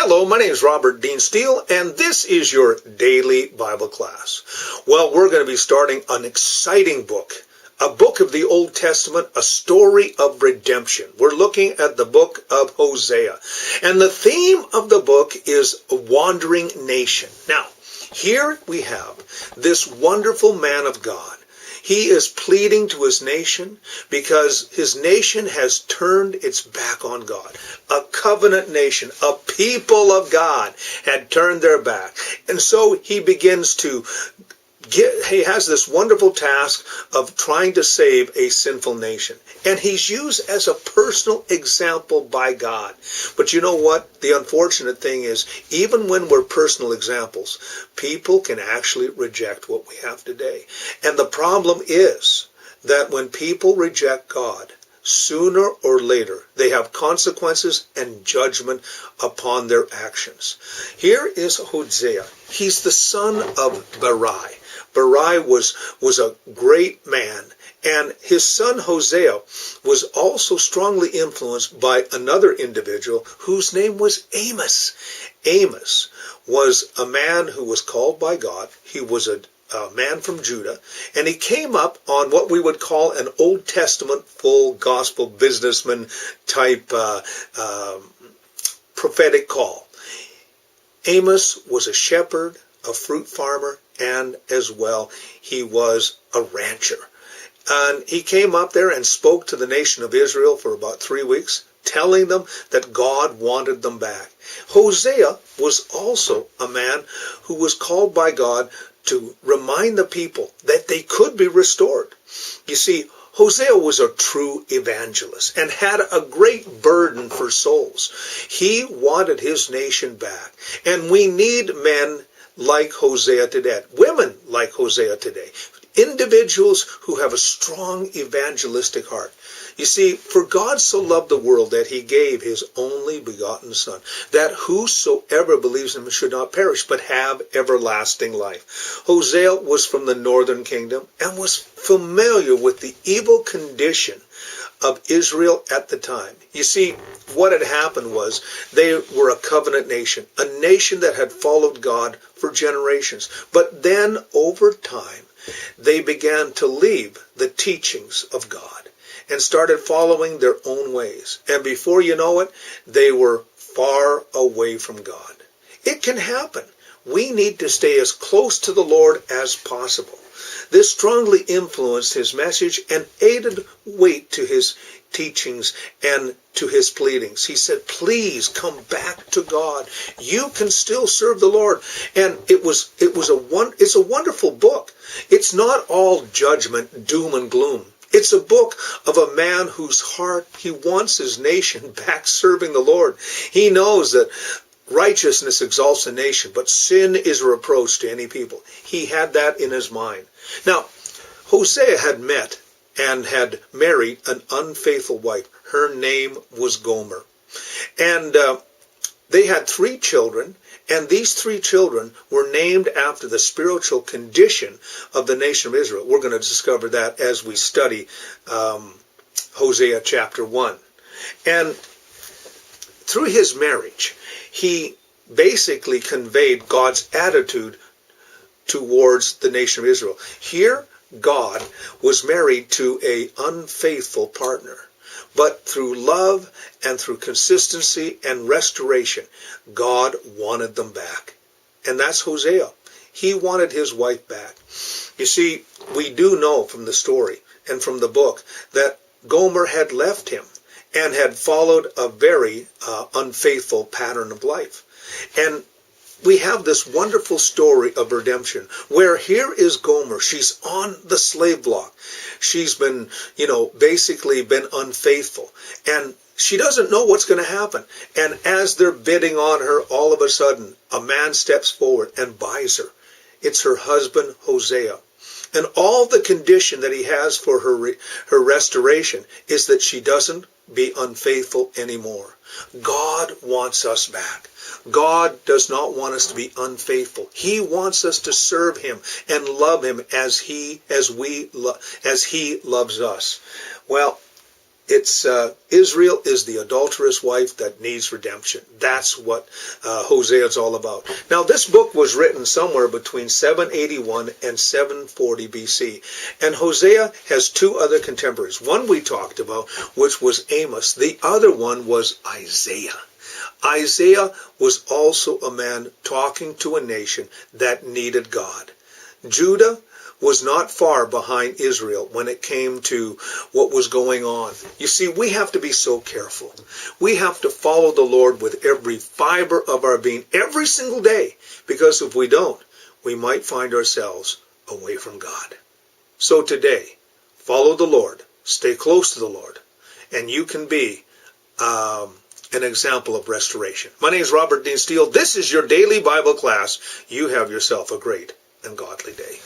Hello, my name is Robert Dean Steele, and this is your daily Bible class. Well, we're going to be starting an exciting book, a book of the Old Testament, a story of redemption. We're looking at the book of Hosea, and the theme of the book is a wandering nation. Now, here we have this wonderful man of God. He is pleading to his nation because his nation has turned its back on God. A covenant nation, a people of God had turned their back. And so he begins to he has this wonderful task of trying to save a sinful nation. And he's used as a personal example by God. But you know what? The unfortunate thing is, even when we're personal examples, people can actually reject what we have today. And the problem is that when people reject God, sooner or later, they have consequences and judgment upon their actions. Here is Hosea. He's the son of Berai. Berai was a great man, and his son Hosea was also strongly influenced by another individual whose name was Amos. Amos was a man who was called by God. He was a man from Judah, and he came up on what we would call an Old Testament full gospel businessman type prophetic call. Amos was a shepherd, a fruit farmer, and as well, he was a rancher. And he came up there and spoke to the nation of Israel for about 3 weeks, telling them that God wanted them back. Hosea was also a man who was called by God to remind the people that they could be restored. You see, Hosea was a true evangelist and had a great burden for souls. He wanted his nation back. And we need men like Hosea today, women like Hosea today, individuals who have a strong evangelistic heart. You see, for God so loved the world that he gave his only begotten Son, that whosoever believes in him should not perish, but have everlasting life. Hosea was from the northern kingdom and was familiar with the evil condition of Israel at the time. You see, what had happened was they were a covenant nation, a nation that had followed God for generations. But then, over time, they began to leave the teachings of God and started following their own ways. And before you know it, they were far away from God. It can happen. We need to stay as close to the Lord as possible. This strongly influenced his message and added weight to his teachings and to his pleadings. He said, please come back to God. You can still serve the Lord. And it's a wonderful book. It's not all judgment, doom and gloom. It's a book of a man whose heart, he wants his nation back serving the Lord. He knows that righteousness exalts a nation, but sin is a reproach to any people. He had that in his mind. Now, Hosea had met and had married an unfaithful wife. Her name was Gomer. And they had 3 children, and these 3 children were named after the spiritual condition of the nation of Israel. We're going to discover that as we study Hosea chapter 1. And through his marriage, he basically conveyed God's attitude towards the nation of Israel. Here, God was married to an unfaithful partner. But through love and through consistency and restoration, God wanted them back. And that's Hosea. He wanted his wife back. You see, we do know from the story and from the book that Gomer had left him and had followed a very unfaithful pattern of life. And we have this wonderful story of redemption where here is Gomer. She's on the slave block. She's been, basically been unfaithful. And she doesn't know what's going to happen. And as they're bidding on her, all of a sudden, a man steps forward and buys her. It's her husband, Hosea. And all the condition that he has for her restoration is that she doesn't be unfaithful anymore. God wants us back. God does not want us to be unfaithful. He wants us to serve him and love him as he loves us. Well, It's Israel is the adulterous wife that needs redemption. That's what Hosea is all about. Now, this book was written somewhere between 781 and 740 BC. And Hosea has two other contemporaries. One we talked about, which was Amos. The other one was Isaiah. Isaiah was also a man talking to a nation that needed God. Judah was not far behind Israel when it came to what was going on. You see, we have to be so careful. We have to follow the Lord with every fiber of our being every single day, because if we don't, we might find ourselves away from God. So today, follow the Lord, stay close to the Lord, and you can be an example of restoration. My name is Robert Dean Steele. This is your daily Bible class. You have yourself a great and godly day.